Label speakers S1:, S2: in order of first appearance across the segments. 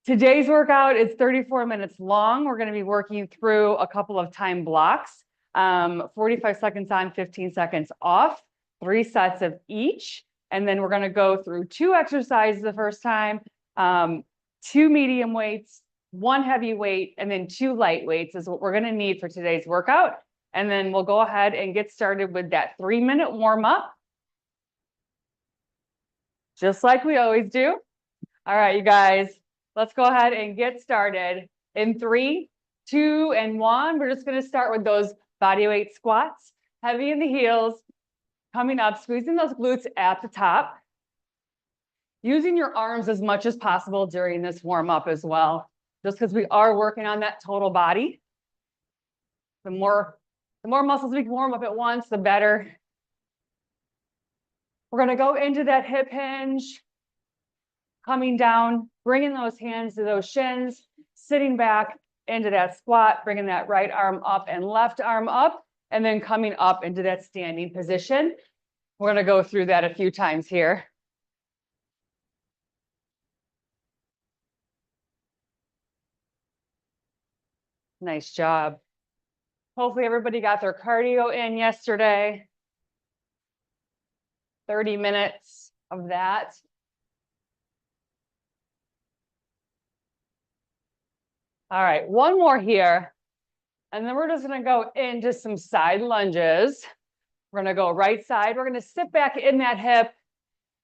S1: Today's workout is 34 minutes long. We're going to be working through a couple of time blocks, 45 seconds on, 15 seconds off, 3 sets of each. And then we're going to go through 2 exercises the first time, 2 medium weights, 1 heavy weight, and then 2 light weights is what we're going to need for today's workout. And then we'll go ahead and get started with that 3-minute warm up, just like we always do. All right, you guys. Let's go ahead and get started. In 3, 2, and 1, we're just going to start with those body weight squats, heavy in the heels, coming up, squeezing those glutes at the top, using your arms as much as possible during this warm up as well, just because we are working on that total body. The more muscles we can warm up at once, the better. We're going to go into that hip hinge, coming down, bringing those hands to those shins, sitting back into that squat, bringing that right arm up and left arm up, and then coming up into that standing position. We're going to go through that a few times here. Nice job. Hopefully everybody got their cardio in yesterday. 30 minutes of that. All right, 1 more here. And then we're just going to go into some side lunges. We're going to go right side. We're going to sit back in that hip,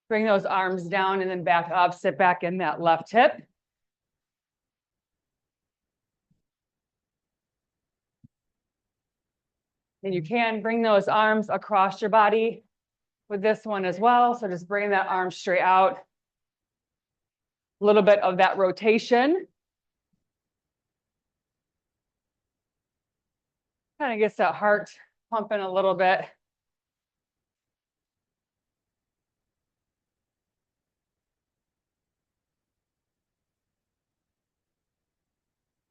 S1: bring those arms down, and then back up, sit back in that left hip. And you can bring those arms across your body with this one as well. So just bring that arm straight out. A little bit of that rotation. Kind of gets that heart pumping a little bit.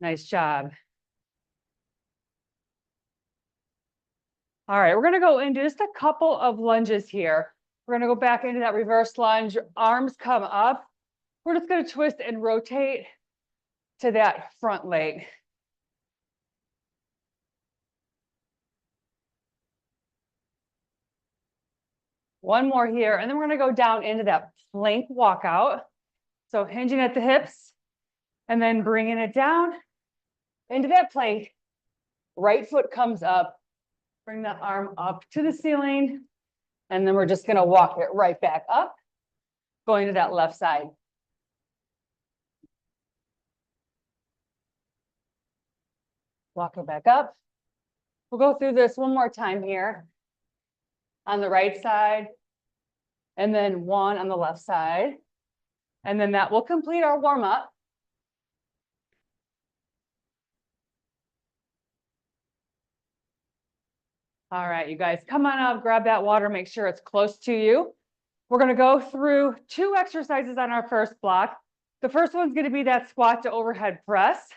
S1: Nice job. All right, we're going to go into just a couple of lunges here. We're going to go back into that reverse lunge. Arms come up. We're just going to twist and rotate to that front leg. One more here, and then we're going to go down into that plank walkout. So hinging at the hips, and then bringing it down into that plank. Right foot comes up. Bring the arm up to the ceiling, and then we're just going to walk it right back up, going to that left side. Walk it back up. We'll go through this one more time here on the right side, and then 1 on the left side. And then that will complete our warm up. All right, you guys, come on up, grab that water, make sure it's close to you. We're going to go through 2 exercises on our first block. The first one's going to be that squat to overhead press.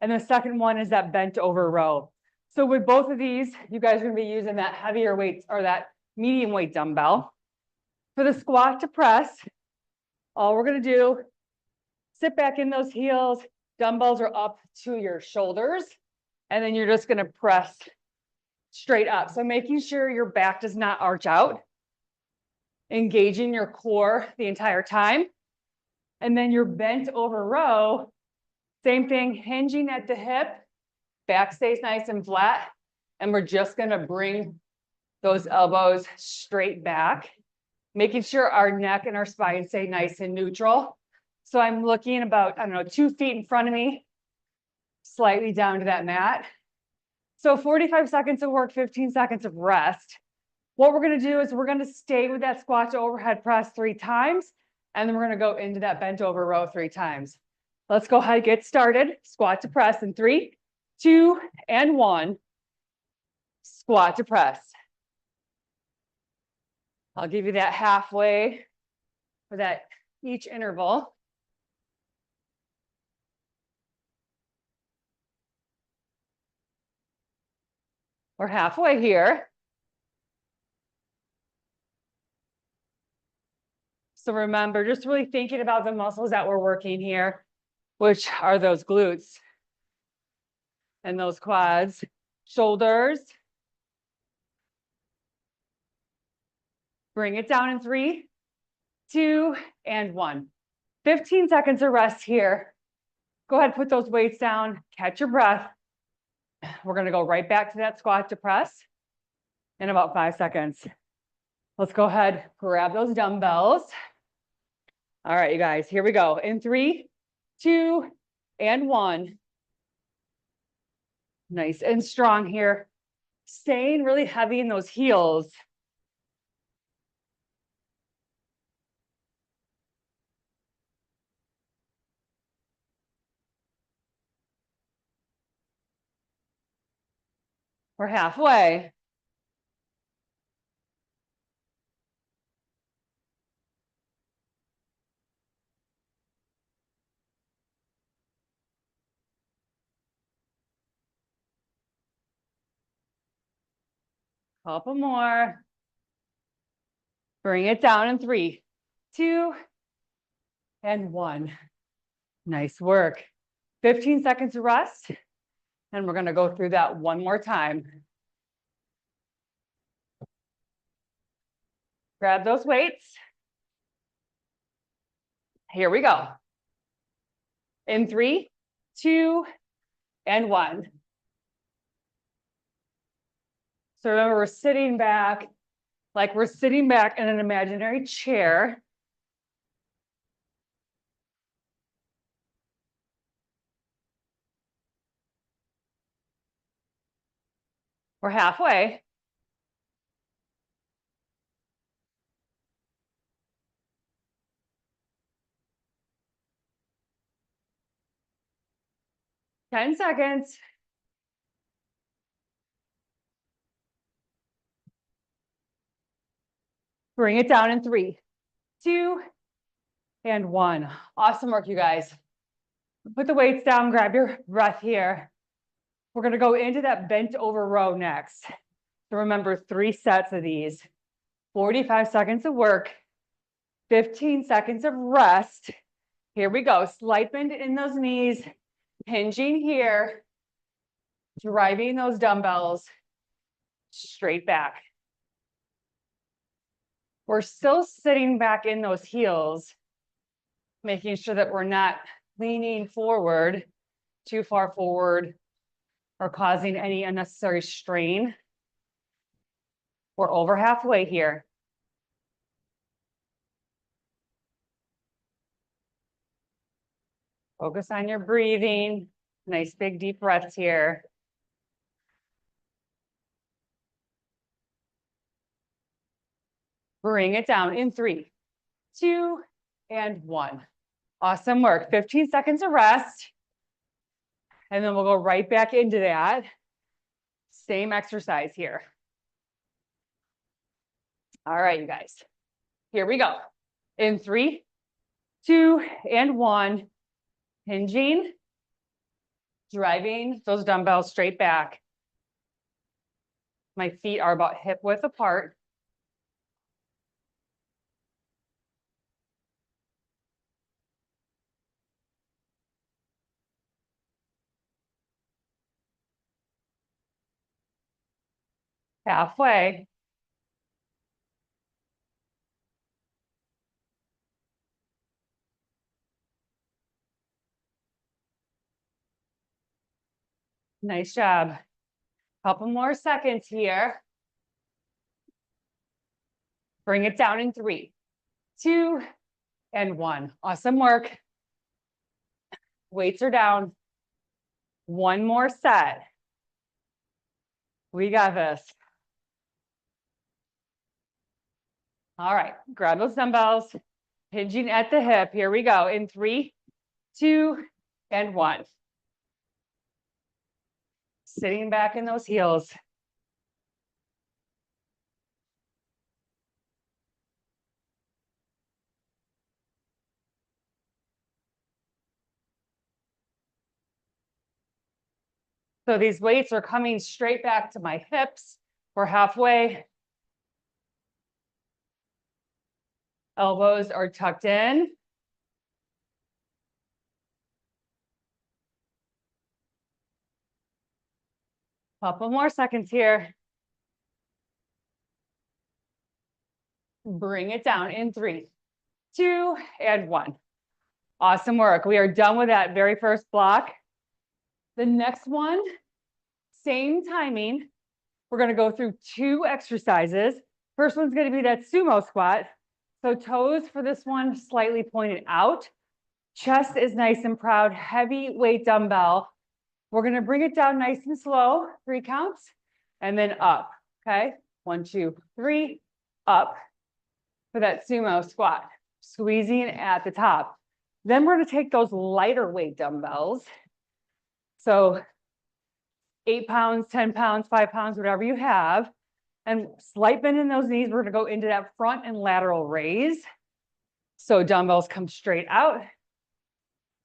S1: And the second one is that bent over row. So with both of these, you guys are going to be using that heavier weight or that medium weight dumbbell. For the squat to press, all we're going to do, sit back in those heels, dumbbells are up to your shoulders, and then you're just going to press straight up. So making sure your back does not arch out, engaging your core the entire time. And then your bent over row, same thing, hinging at the hip, back stays nice and flat, and we're just going to bring those elbows straight back, making sure our neck and our spine stay nice and neutral. So I'm looking about, 2 feet in front of me, slightly down to that mat. So 45 seconds of work, 15 seconds of rest. What we're going to do is we're going to stay with that squat to overhead press 3 times, and then we're going to go into that bent over row 3 times. Let's go ahead and get started. Squat to press in 3, 2, and 1. Squat to press. I'll give you that halfway for that each interval. We're halfway here. So remember, just really thinking about the muscles that we're working here. which are those glutes and those quads, shoulders. Bring it down in 3, 2, and 1. 15 seconds of rest here. Go ahead, put those weights down, catch your breath. We're gonna go right back to that squat to press in about 5 seconds. Let's go ahead, grab those dumbbells. All right, you guys, here we go. In 3, 2, and 1. Nice and strong here. Staying really heavy in those heels. We're halfway. Couple more. Bring it down in 3, 2, and 1. Nice work. 15 seconds of rest. And we're gonna go through that one more time. Grab those weights. Here we go. In 3, 2, and 1. So remember, we're sitting back like we're sitting back in an imaginary chair. We're halfway. Ten seconds. Bring it down in 3, 2, and 1. Awesome work, you guys. Put the weights down, grab your breath here. We're gonna go into that bent over row next. So remember, 3 sets of these. 45 seconds of work, 15 seconds of rest. Here we go, slight bend in those knees, hinging here, driving those dumbbells straight back. We're still sitting back in those heels, making sure that we're not leaning forward, too far forward, or causing any unnecessary strain. We're over halfway here. Focus on your breathing. Nice big deep breaths here. Bring it down in 3, 2, and 1. Awesome work. 15 seconds of rest. And then we'll go right back into that. Same exercise here. All right, you guys. Here we go. In 3, 2, and 1. Hinging. Driving those dumbbells straight back. My feet are about hip width apart. Halfway. Nice job. Couple more seconds here. Bring it down in 3, 2, and 1. Awesome work. Weights are down. One more set. We got this. All right, grab those dumbbells, hinging at the hip. Here we go. In 3, 2, and 1. Sitting back in those heels. So these weights are coming straight back to my hips. We're halfway. Elbows are tucked in. Couple more seconds here. Bring it down in 3, 2, and 1. Awesome work. We are done with that very first block. The next one, same timing. We're going to go through 2 exercises. First one's going to be that sumo squat. So toes for this one slightly pointed out. Chest is nice and proud. Heavy weight dumbbell. We're going to bring it down nice and slow, 3 counts, and then up. Okay, 1, 2, 3, up for that sumo squat. Squeezing at the top. Then we're going to take those lighter weight dumbbells. So 8 pounds, 10 pounds, 5 pounds, whatever you have. And slight bend in those knees. We're going to go into that front and lateral raise. So dumbbells come straight out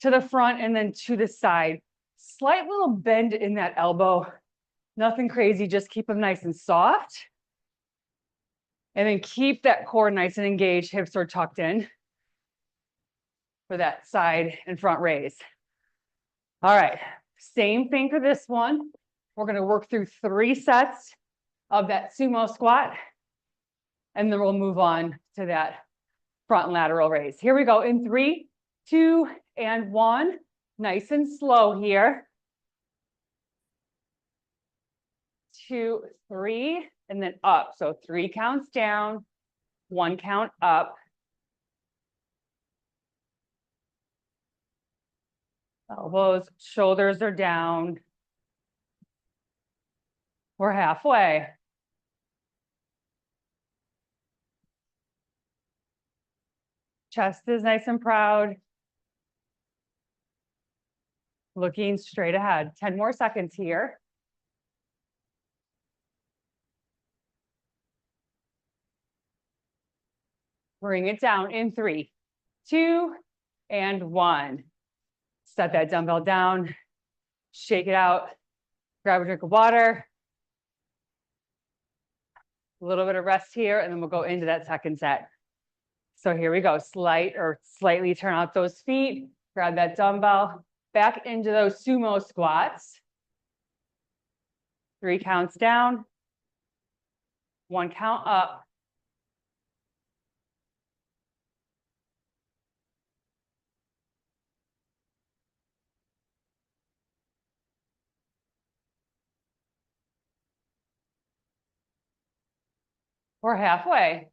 S1: to the front and then to the side. Slight little bend in that elbow. Nothing crazy, just keep them nice and soft. And then keep that core nice and engaged, hips are tucked in for that side and front raise. All right, same thing for this one. We're going to work through 3 sets of that sumo squat, and then we'll move on to that front and lateral raise. Here we go in 3, 2, and 1. Nice and slow here. 2, 3, and then up. So 3 counts down, 1 count up. Elbows, shoulders are down. We're halfway. Chest is nice and proud. Looking straight ahead. 10 more seconds here. Bring it down in 3, 2, and 1. Set that dumbbell down. Shake it out. Grab a drink of water. A little bit of rest here, and then we'll go into that second set. So here we go. Slightly turn out those feet. Grab that dumbbell. Back into those sumo squats. 3 counts down. 1 count up. We're halfway.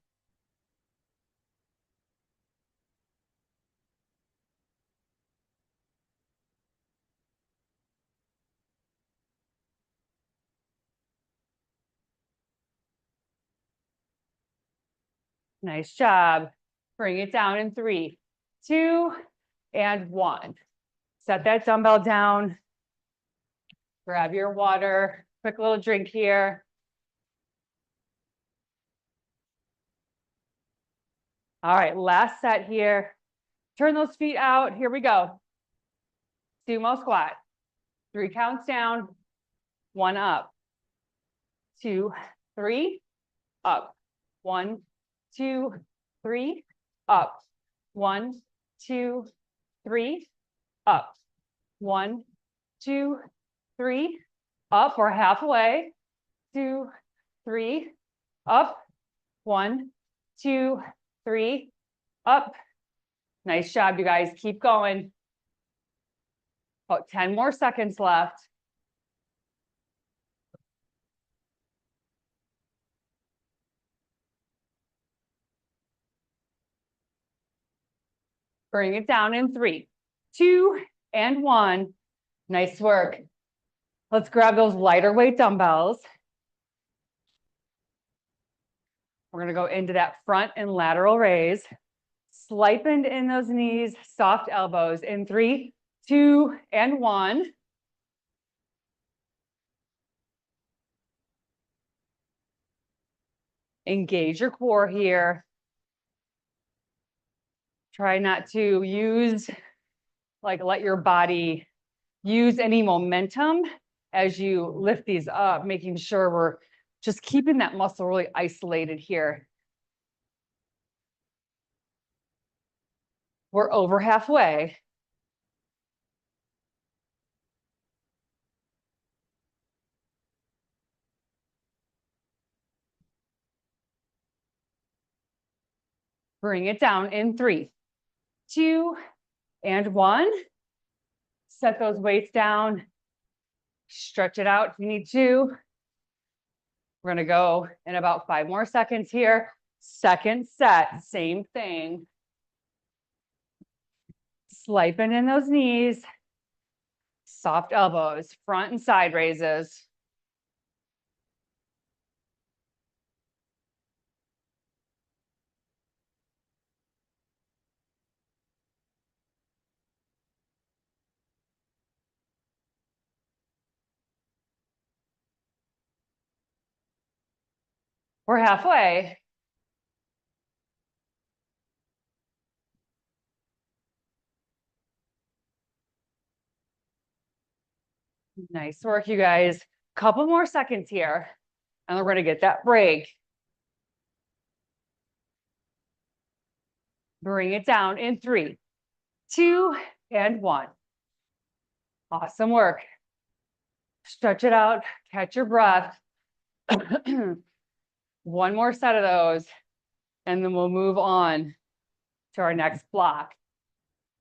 S1: Nice job. Bring it down in 3, 2, and 1. Set that dumbbell down. Grab your water. Quick little drink here. All right, last set here. Turn those feet out. Here we go. Sumo squat. 3 counts down, 1 up. 2, 3, up. 1, 2, 3, up. 1, 2, 3, up. 1, 2, 3, up. We're halfway. 2, 3, up. 1, 2, 3, up. Nice job, you guys. Keep going. About 10 more seconds left. Bring it down in 3, 2, and 1. Nice work. Let's grab those lighter weight dumbbells. We're going to go into that front and lateral raise. Slight bend in those knees, soft elbows in 3, 2, and 1. Engage your core here. Try not to let your body use any momentum as you lift these up, making sure we're just keeping that muscle really isolated here. We're over halfway. Bring it down in 3, 2, and 1. Set those weights down. Stretch it out if you need to. We're gonna go in about 5 more seconds here. Second set, same thing. Sliping in those knees. Soft elbows, front and side raises. We're halfway. Nice work, you guys. Couple more seconds here, and we're gonna get that break. Bring it down in 3, 2, and 1. Awesome work. Stretch it out, catch your breath. One more set of those, and then we'll move on to our next block.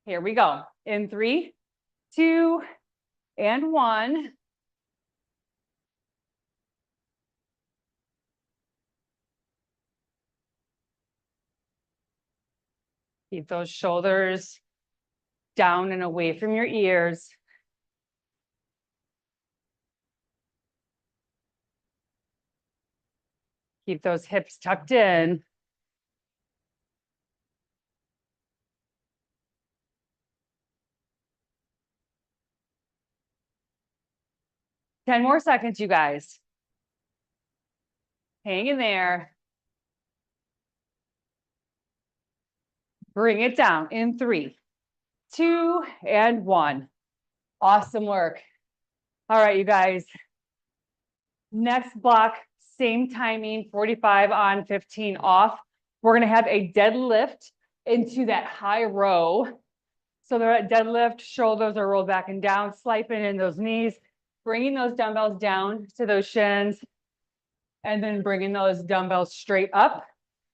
S1: Here we go. In 3, 2, and 1. Keep those shoulders down and away from your ears. Keep those hips tucked in. Ten more seconds, you guys. Hang in there. Bring it down in 3, 2, and 1. Awesome work. All right, you guys. Next block, same timing, 45 on, 15 off. We're gonna have a deadlift into that high row. So they're at deadlift, shoulders are rolled back and down, sliping in those knees, bringing those dumbbells down to those shins, and then bringing those dumbbells straight up.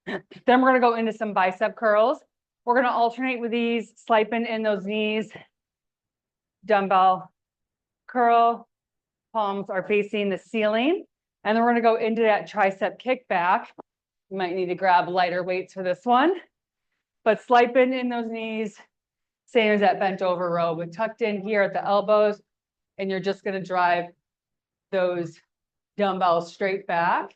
S1: Then we're gonna go into some bicep curls. We're gonna alternate with these, sliping in those knees, dumbbell curl, palms are facing the ceiling. And then we're gonna go into that tricep kickback. You might need to grab lighter weights for this one, but sliping in those knees, same as that bent over row, but tucked in here at the elbows, and you're just gonna drive those dumbbells straight back,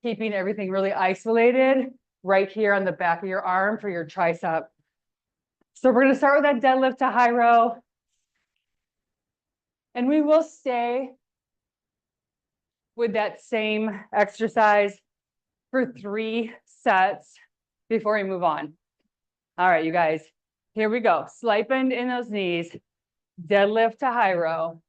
S1: keeping everything really isolated right here on the back of your arm for your tricep. So we're gonna start with that deadlift to high row, and we will stay with that same exercise for 3 sets before we move on. All right, you guys, here we go. Sliping in those knees, deadlift to high row.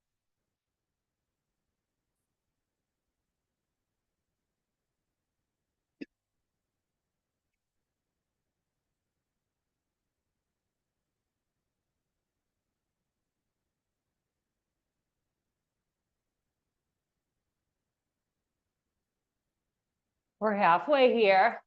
S1: We're halfway here.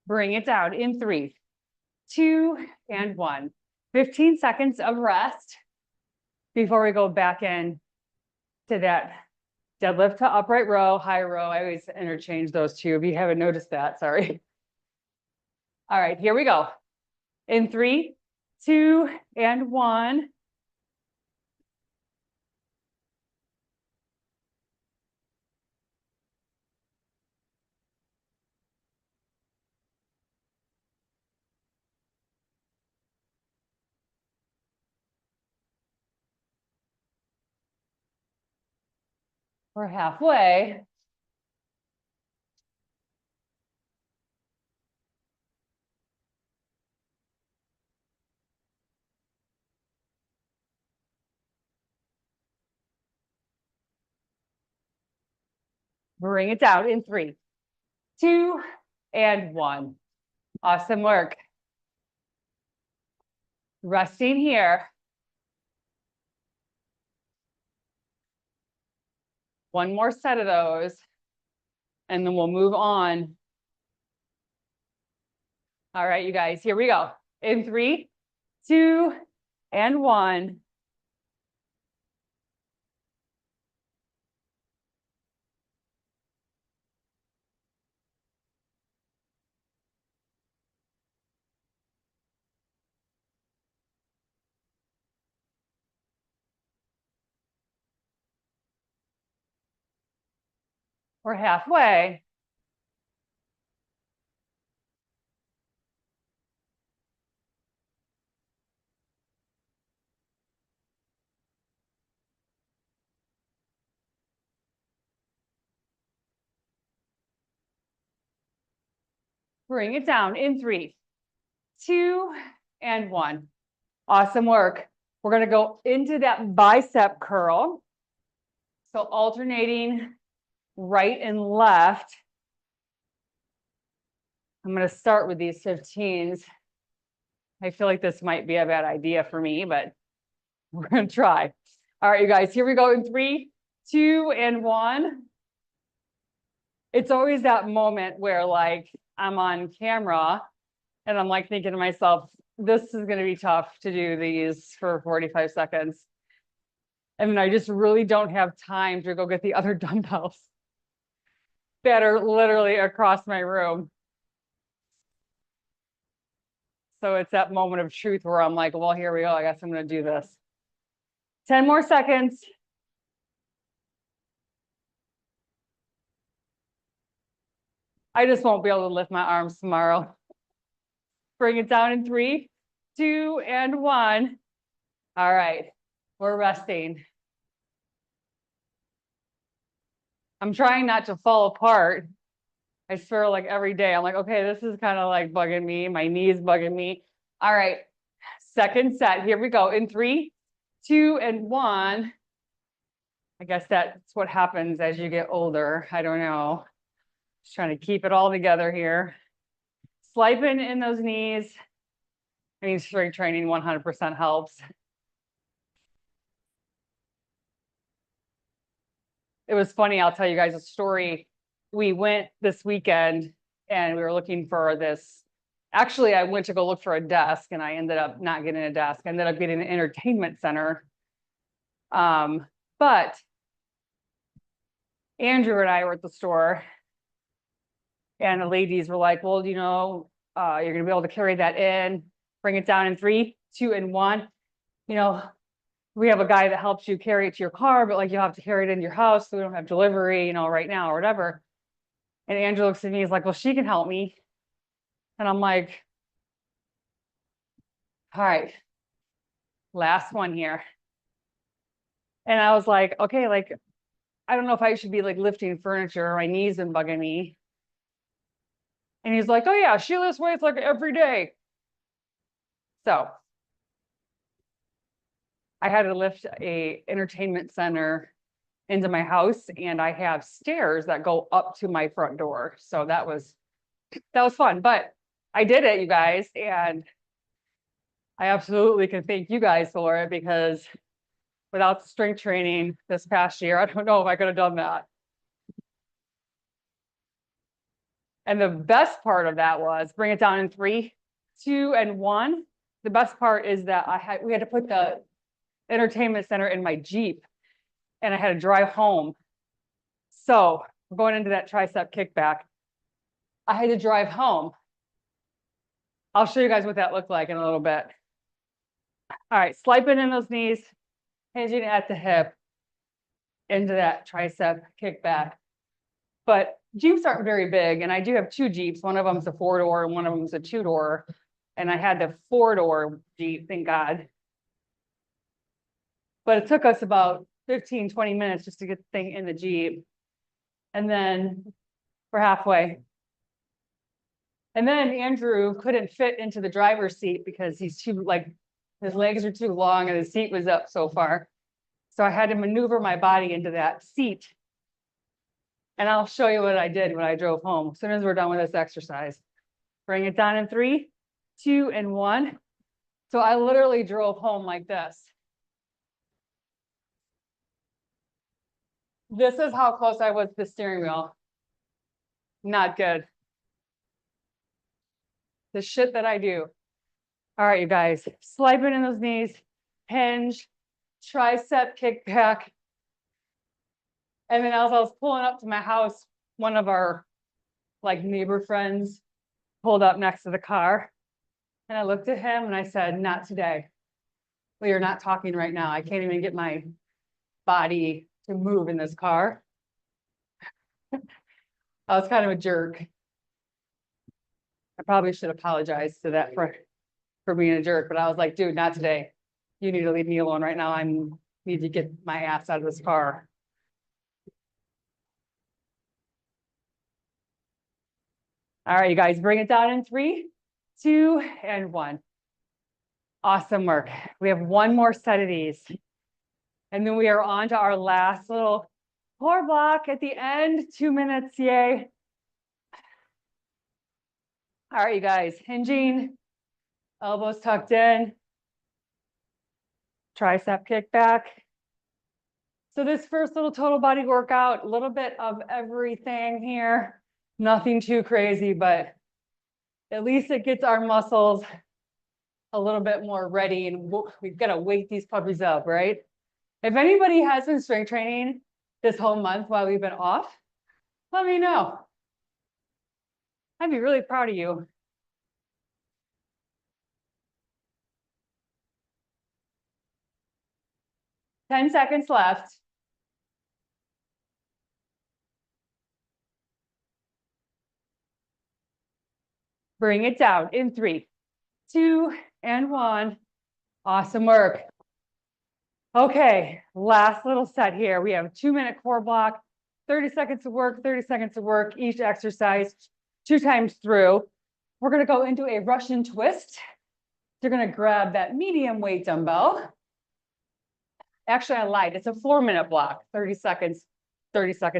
S1: Bring it down in 3, 2, and 1. 15 seconds of rest before we go back in to that deadlift to upright row, high row. I always interchange those two if you haven't noticed that, sorry. All right, here we go. In 3, 2, and 1. We're halfway. Bring it down in 3, 2, and 1. Awesome work. Resting here. One more set of those, and then we'll move on. All right, you guys, here we go. In 3, 2, and 1. We're halfway. Bring it down in 3, 2, and 1. Awesome work. We're going to go into that bicep curl. So alternating right and left. I'm going to start with these 15s. I feel like this might be a bad idea for me, but we're going to try. All right, you guys, here we go in 3, 2, and 1. It's always that moment where like I'm on camera and I'm like thinking to myself, this is going to be tough to do these for 45 seconds. And then I just really don't have time to go get the other dumbbells that are literally across my room. So it's that moment of truth where I'm like, well, here we go. I guess I'm going to do this. 10 more seconds. I just won't be able to lift my arms tomorrow. Bring it down in 3, 2, and 1. All right, we're resting. I'm trying not to fall apart. I swear, like every day, I'm like, okay, this is kind of like bugging me. My knee is bugging me. All right, second set. Here we go in 3, 2, and 1. I guess that's what happens as you get older. I don't know. Just trying to keep it all together here. Sliping in those knees. I mean, strength training 100% helps. It was funny. I'll tell you guys a story. We went this weekend and we were looking for this. Actually, I went to go look for a desk and I ended up not getting a desk. I ended up getting an entertainment center. But Andrew and I were at the store and the ladies were like, well, you know, you're going to be able to carry that in, bring it down in 3, 2, and 1. You know, we have a guy that helps you carry it to your car, but like you have to carry it in your house. So we don't have delivery, you know, right now or whatever. And Andrew looks at me, he's like, well, she can help me. And I'm like, all right, last one here. And I was like, okay, like, I don't know if I should be like lifting furniture. My knees been bugging me. And he's like, oh yeah, she lifts weights like every day. So I had to lift a entertainment center into my house and I have stairs that go up to my front door. So that was fun, but I did it, you guys. And I absolutely can thank you guys for it because without the strength training this past year, I don't know if I could have done that. And the best part of that was bring it down in 3, 2, and 1. The best part is that we had to put the entertainment center in my Jeep and I had to drive home. So we're going into that tricep kickback. I had to drive home. I'll show you guys what that looked like in a little bit. All right, sliping in those knees, hinging at the hip into that tricep kickback. But Jeeps aren't very big, and I do have 2 Jeeps. One of them's a 4-door and one of them's a 2-door. And I had the 4-door Jeep, thank God. But it took us about 15, 20 minutes just to get the thing in the Jeep. And then we're halfway. And then Andrew couldn't fit into the driver's seat because he's too, like, his legs are too long and his seat was up so far. So I had to maneuver my body into that seat. And I'll show you what I did when I drove home as soon as we're done with this exercise. Bring it down in 3, 2, and 1. So I literally drove home like this. This is how close I was to the steering wheel. Not good. The shit that I do. All right, you guys, slide in those knees, hinge, tricep kick back. And then as I was pulling up to my house, one of our neighbor friends pulled up next to the car. And I looked at him and I said, not today. We are not talking right now. I can't even get my body to move in this car. I was kind of a jerk. I probably should apologize to that for being a jerk, but I was like, dude, not today. You need to leave me alone right now. I need to get my ass out of this car. All right, you guys, bring it down in 3, 2, and 1. Awesome work. We have one more set of these. And then we are on to our last little core block at the end, 2 minutes, yay. All right, you guys, hinging, elbows tucked in, tricep kick back. So this first little total body workout, a little bit of everything here, nothing too crazy, but at least it gets our muscles a little bit more ready, and we've got to wake these puppies up, right? If anybody has been strength training this whole month while we've been off, let me know. I'd be really proud of you. Ten seconds left. Bring it down in 3, 2, and 1. Awesome work. Okay, last little set here. We have a 2-minute core block, 30 seconds of work, 30 seconds of work, each exercise 2 times through. We're going to go into a Russian twist. You're going to grab that medium weight dumbbell. Actually, I lied. It's a 4-minute block, 30 seconds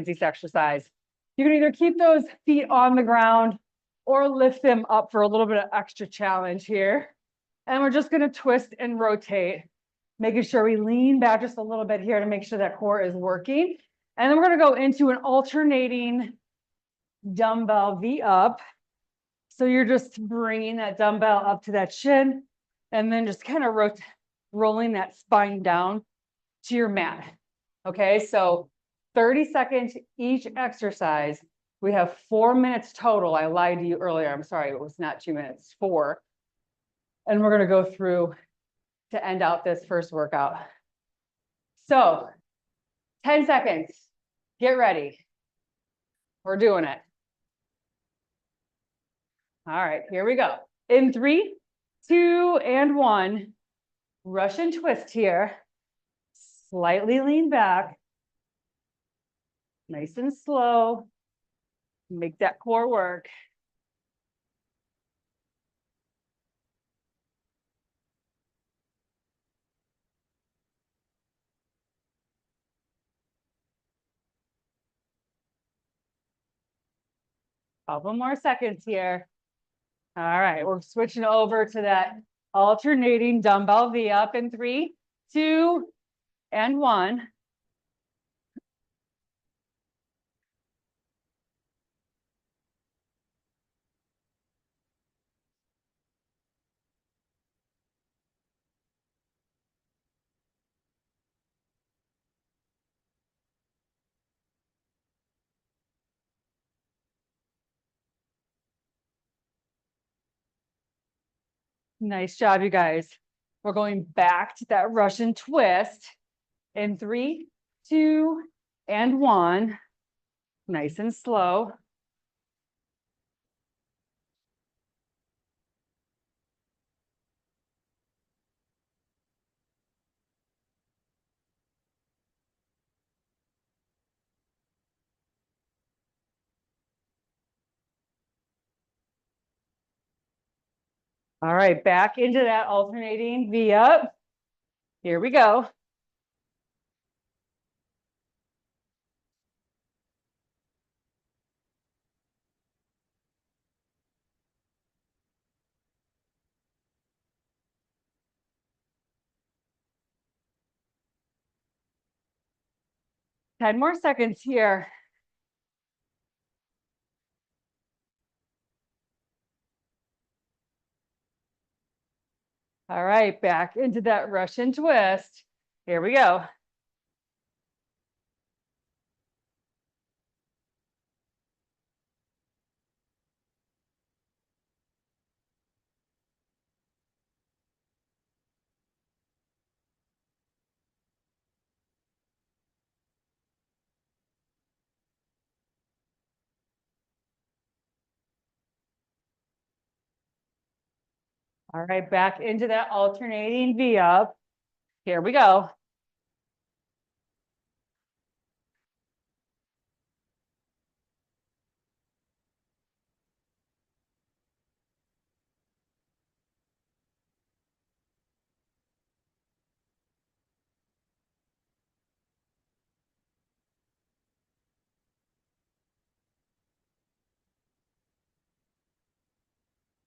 S1: each exercise. You can either keep those feet on the ground or lift them up for a little bit of extra challenge here. And we're just going to twist and rotate, making sure we lean back just a little bit here to make sure that core is working. And then we're going to go into an alternating dumbbell V up. So you're just bringing that dumbbell up to that shin and then just kind of rolling that spine down to your mat. Okay, so 30 seconds each exercise. We have 4 minutes total. I lied to you earlier. I'm sorry, it was not 2 minutes, 4. And we're going to go through to end out this first workout. So 10 seconds. Get ready. We're doing it. All right, here we go. In 3, 2, and 1. Russian twist here. Slightly lean back. Nice and slow. Make that core work. Couple more seconds here. All right, we're switching over to that alternating dumbbell V up in 3, 2, and 1. Nice job, you guys. We're going back to that Russian twist in 3, 2, and 1. Nice and slow. All right, back into that alternating V up. Here we go. 10 more seconds here. All right, back into that Russian twist. Here we go. All right, back into that alternating V up. Here we go.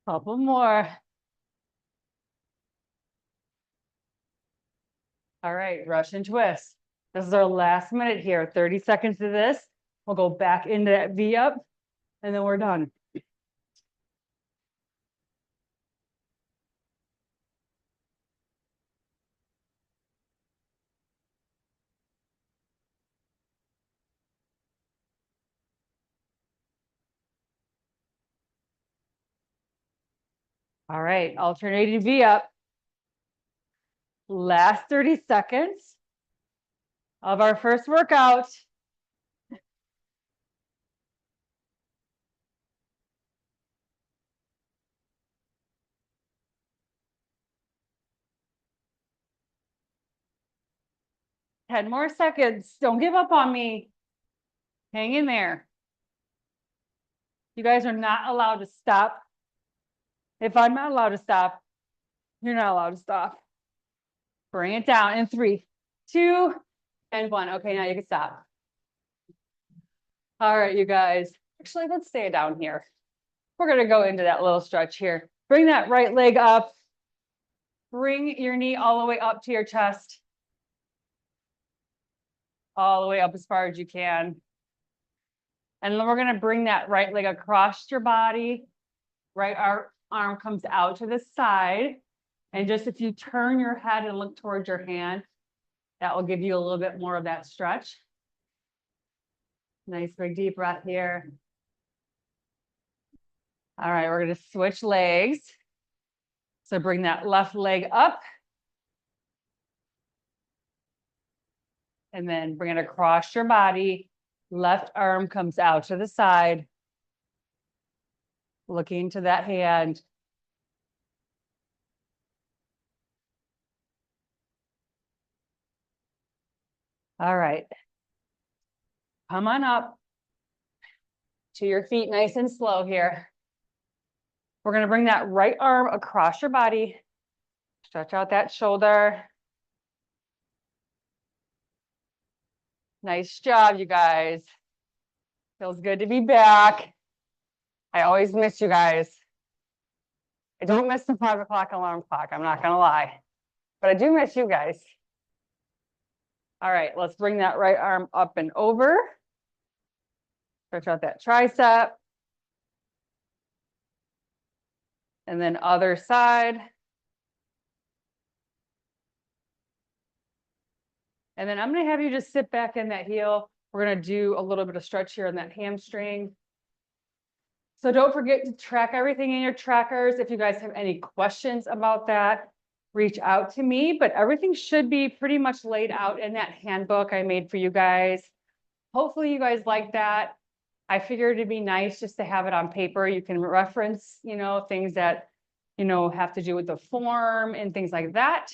S1: Couple more. All right, Russian twist. This is our last minute here. 30 seconds of this. We'll go back into that V up and then we're done. All right, alternating V up. Last 30 seconds of our first workout. Ten more seconds. Don't give up on me. Hang in there. You guys are not allowed to stop. If I'm not allowed to stop, you're not allowed to stop. Bring it down in 3, 2, and 1. Okay, now you can stop. All right, you guys. Actually, let's stay down here. We're going to go into that little stretch here. Bring that right leg up. Bring your knee all the way up to your chest. All the way up as far as you can. And then we're going to bring that right leg across your body. Right arm comes out to the side. And just if you turn your head and look towards your hand, that will give you a little bit more of that stretch. Nice big deep breath here. All right, we're going to switch legs. So bring that left leg up. And then bring it across your body. Left arm comes out to the side. Looking to that hand. All right. Come on up to your feet nice and slow here. We're going to bring that right arm across your body. Stretch out that shoulder. Nice job, you guys. Feels good to be back. I always miss you guys. I don't miss the 5 o'clock alarm clock. I'm not going to lie. But I do miss you guys. All right, let's bring that right arm up and over. Stretch out that tricep. And then other side. And then I'm going to have you just sit back in that heel. We're going to do a little bit of stretch here in that hamstring. So don't forget to track everything in your trackers. If you guys have any questions about that, reach out to me. But everything should be pretty much laid out in that handbook I made for you guys. Hopefully you guys like that. I figured it'd be nice just to have it on paper. You can reference, things that, have to do with the form and things like that.